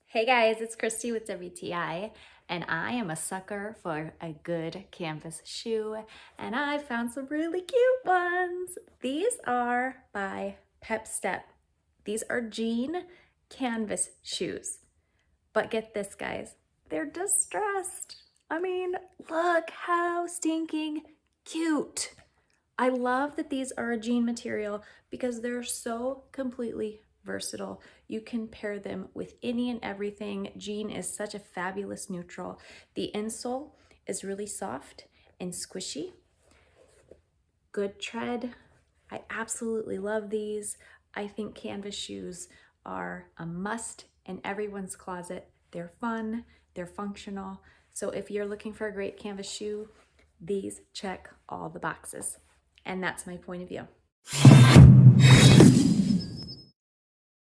Hey guys, it's Christy with WTI, and I am a sucker for a good canvas shoe, and I found some really cute ones. These are by PepStep. These are jean canvas shoes. But get this, guys, they're distressed. I mean, look how stinking cute. I love that these are a jean material because they're so completely versatile. You can pair them with any and everything. Jean is such a fabulous neutral. The insole is really soft and squishy. Good tread. I absolutely love these. I think canvas shoes are a must in everyone's closet. They're fun, they're functional. So if you're looking for a great canvas shoe, these check all the boxes. And that's my point of view.